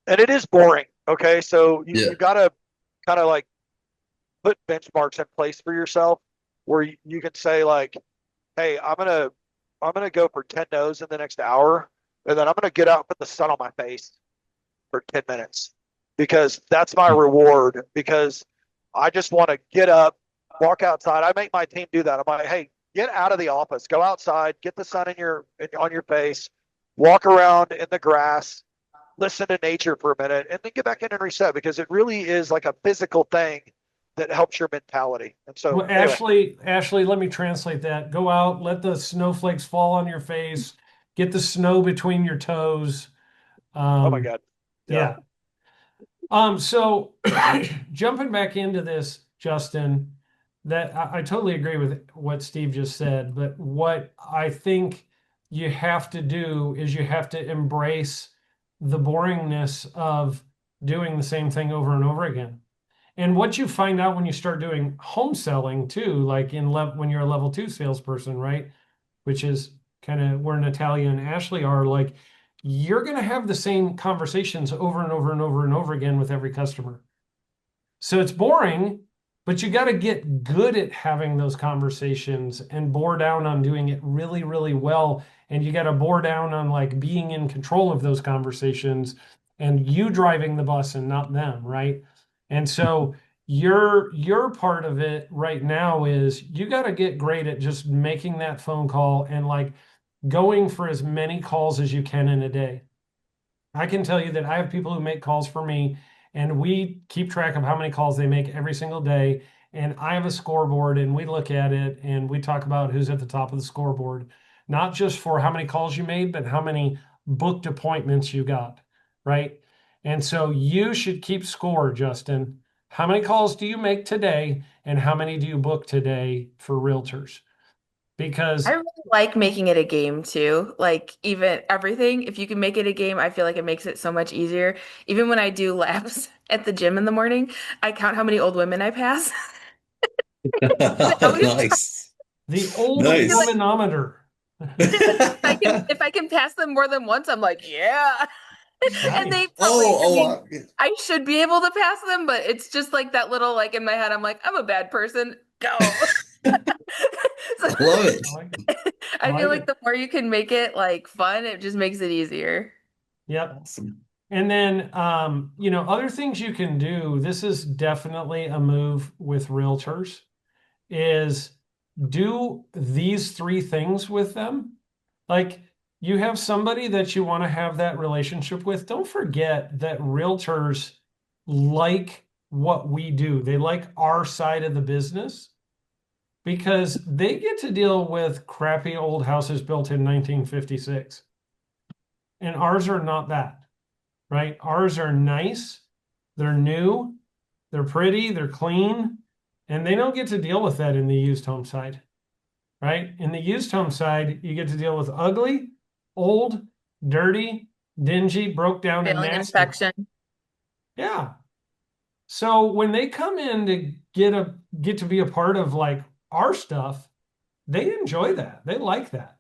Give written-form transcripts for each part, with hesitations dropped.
and it is boring. Okay, so Yeah. you got to kind of like put benchmarks in place for yourself where you can say like, hey, I'm gonna go for 10 no's in the next hour, and then I'm gonna get out and put the sun on my face for 10 minutes because that's my reward. Because I just want to get up, walk outside. I make my team do that. I'm like, hey, get out of the office, go outside, get the sun on your face, walk around in the grass, listen to nature for a minute, and then get back in and reset because it really is like a physical thing that helps your mentality. And so, Well, anyway, Ashley, let me translate that. Go out, let the snowflakes fall on your face, get the snow between your toes. oh my Um, God, yeah, yeah. So jumping back into this, Justin, that I totally agree with what Steve just said, but what I think you have to do is you have to embrace the boringness of doing the same thing over and over again. And what you find out when you start doing home selling too, like when you're a level two salesperson, right? Which is kind of where Natalia and Ashley are, like you're going to have the same conversations over and over and over and over again with every customer. So it's boring, but you got to get good at having those conversations and bore down on doing it really, really well. And you got to bore down on like being in control of those conversations and you driving the bus and not them, right? And so your part of it right now is you got to get great at just making that phone call and like going for as many calls as you can in a day. I can tell you that I have people who make calls for me, and we keep track of how many calls they make every single day. And I have a scoreboard, and we look at it and we talk about who's at the top of the scoreboard, not just for how many calls you made, but how many booked appointments you got, right? And so you should keep score, Justin. How many calls do you make today, and how many do you book today for realtors? I Because really like making it a game too. Like even everything, if you can make it a game, I feel like it makes it so much easier. Even when I do laps at the gym in the morning, I count how many old women I pass. How many Nice. the old I feel like Nice. womanometer. if I can pass them more than once, I'm like, yeah. And they Nice. probably, I Oh, mean, I should be able to pass them, but it's just like that little like in my head, I'm like, I'm a bad person. Go. So I love it. I like it. I I feel like like it. the more you can make it like fun, it just makes it easier. Yep. Awesome. And then, other things you can do. This is definitely a move with realtors is do these three things with them. Like you have somebody that you want to have that relationship with. Don't forget that realtors like what we do. They like our side of the business because they get to deal with crappy old houses built in 1956. And ours are not that, right? Ours are nice, they're new, they're pretty, they're clean, and they don't get to deal with that in the used home side, right? In the used home side, you get to deal with ugly, old, dirty, dingy, broke down, and Failing nasty. inspection. Yeah. So when they come in to get to be a part of like our stuff, they enjoy that. They like that.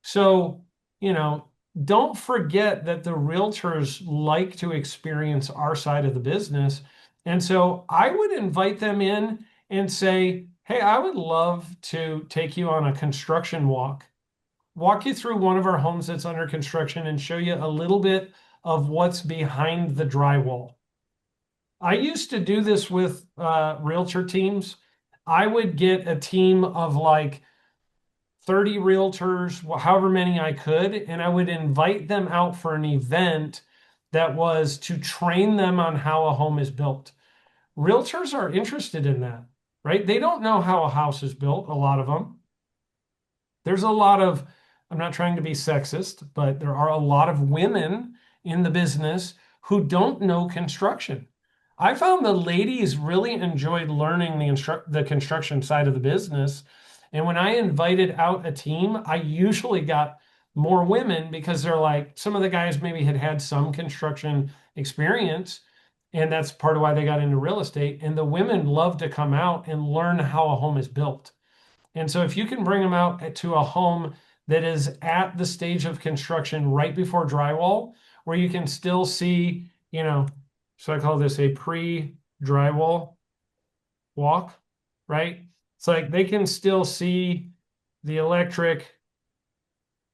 So, you know, don't forget that the realtors like to experience our side of the business. And so I would invite them in and say, hey, I would love to take you on a construction walk you through one of our homes that's under construction and show you a little bit of what's behind the drywall. I used to do this with realtor teams. I would get a team of like 30 realtors, however many I could, and I would invite them out for an event that was to train them on how a home is built. Realtors are interested in that, right? They don't know how a house is built, a lot of them. There's a lot of, I'm not trying to be sexist, but there are a lot of women in the business who don't know construction. I found the ladies really enjoyed learning the construction side of the business. And when I invited out a team, I usually got more women because they're like, some of the guys maybe had had some construction experience. And that's part of why they got into real estate. And the women love to come out and learn how a home is built. And so if you can bring them out to a home that is at the stage of construction right before drywall, where you can still see, So I call this a pre-drywall walk, right? It's like they can still see the electric,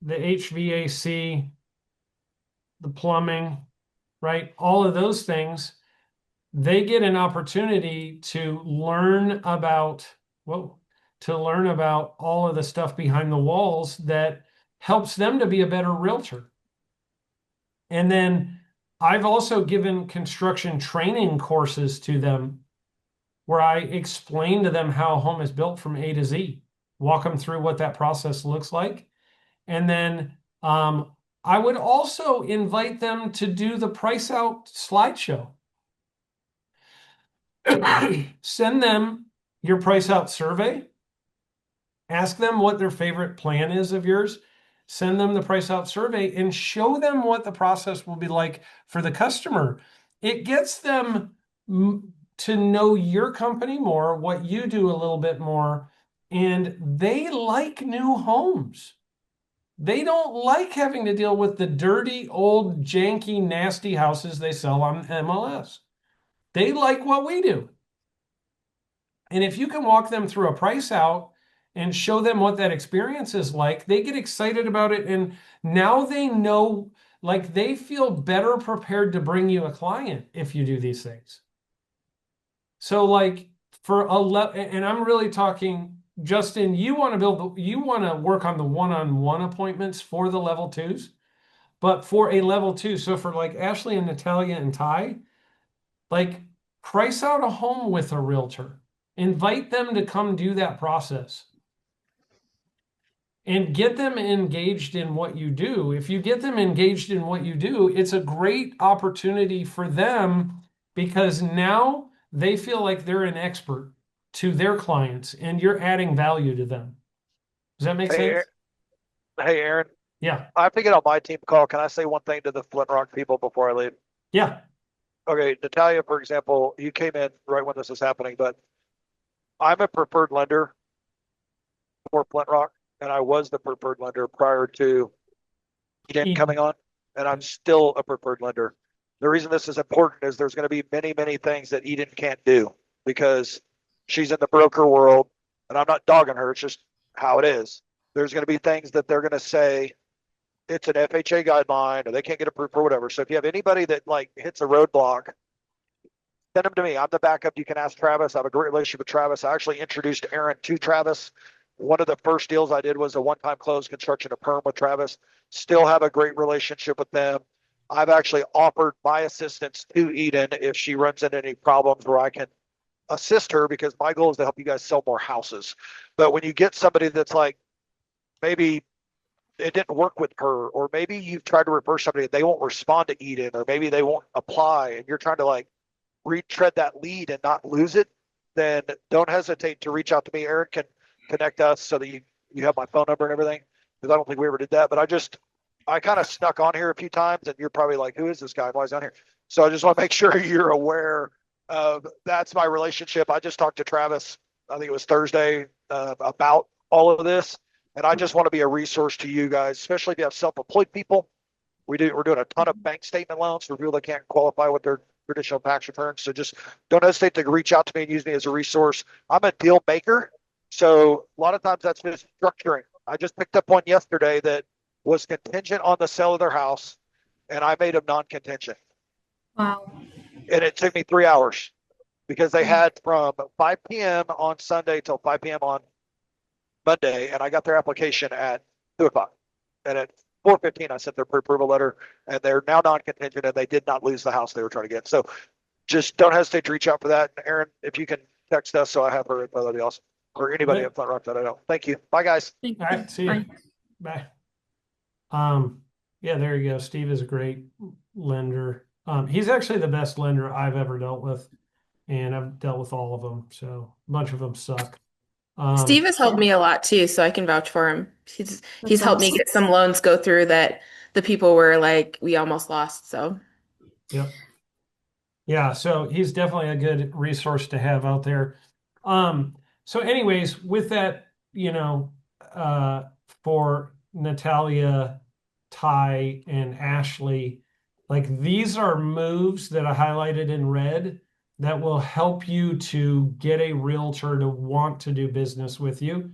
the HVAC, the plumbing, right? All of those things. They get an opportunity to learn about, whoa, to learn about all of the stuff behind the walls that helps them to be a better realtor. And then I've also given construction training courses to them where I explain to them how a home is built from A to Z, walk them through what that process looks like. And then I would also invite them to do the price out slideshow. Send them your price out survey. Ask them what their favorite plan is of yours. Send them the price out survey and show them what the process will be like for the customer. It gets them to know your company more, what you do a little bit more, and they like new homes. They don't like having to deal with the dirty, old, janky, nasty houses they sell on MLS. They like what we do. And if you can walk them through a price out and show them what that experience is like, they get excited about it. And now they know, like they feel better prepared to bring you a client if you do these things. So like and I'm really talking, Justin, you want to work on the one-on-one appointments for the level twos, but for a level two. So for like Ashley and Natalia and Ty, like price out a home with a realtor. Invite them to come do that process and get them engaged in what you do. If you get them engaged in what you do, it's a great opportunity for them because now they feel like they're an expert to their clients and you're adding value to them. Does that make Hey, sense? hey, Aaron, Yeah. I have to get on my team call. Can I say one thing to the Flint Rock people before I leave? Yeah. Okay, Natalia, for example, you came in right when this was happening, but I'm a preferred lender for Flint Rock, and I was the preferred lender prior to Eden coming on, and I'm still a preferred lender. The reason this is important is there's going to be many, many things that Eden can't do because she's in the broker world, and I'm not dogging her. It's just how it is. There's going to be things that they're going to say it's an FHA guideline or they can't get approved for whatever. So if you have anybody that like hits a roadblock, send them to me. I'm the backup. You can ask Travis. I have a great relationship with Travis. I actually introduced Aaron to Travis. One of the first deals I did was a one-time close construction to perm with Travis. Still have a great relationship with them. I've actually offered my assistance to Eden if she runs into any problems where I can assist her because my goal is to help you guys sell more houses. But when you get somebody that's like, maybe it didn't work with her, or maybe you've tried to refer somebody and they won't respond to Eden, or maybe they won't apply and you're trying to like retread that lead and not lose it, then don't hesitate to reach out to me. Eric can connect us so that you have my phone number and everything. Because I don't think we ever did that. But I kind of snuck on here a few times and you're probably like, who is this guy? Why is he on here? So I just want to make sure you're aware of that's my relationship. I just talked to Travis, I think it was Thursday, about all of this. And I just want to be a resource to you guys, especially if you have self-employed people. We're doing a ton of bank statement loans for people that can't qualify with their traditional tax returns. So just don't hesitate to reach out to me and use me as a resource. I'm a deal maker. So a lot of times that's just structuring. I just picked up one yesterday that was contingent on the sale of their house, and I made them non-contingent. Wow. And it took me 3 hours because they had from 5 p.m. on Sunday till 5 p.m. on Monday, and I got their application at 2 o'clock. And at 4:15, I sent their pre-approval letter, and they're now non-contingent, and they did not lose the house they were trying to get. So just don't hesitate to reach out for that. And Aaron, if you can text us so I have her info, that'd be awesome. Or anybody at Flint Rock that I know. Thank you. Bye, guys. Thank All right. See you. Bye. Bye. Yeah, there you go. Steve is a great lender. He's actually the best lender I've ever dealt with, and I've dealt with all of them. So a bunch of them suck. Steve has helped me a lot too, so I can vouch for him. He's That's helped me awesome. get some loans go through that the people were like, we almost lost. So Yep. Yeah, so he's definitely a good resource to have out there. So anyways, with that, for Natalia, Ty, and Ashley, Like these are moves that I highlighted in red that will help you to get a realtor to want to do business with you.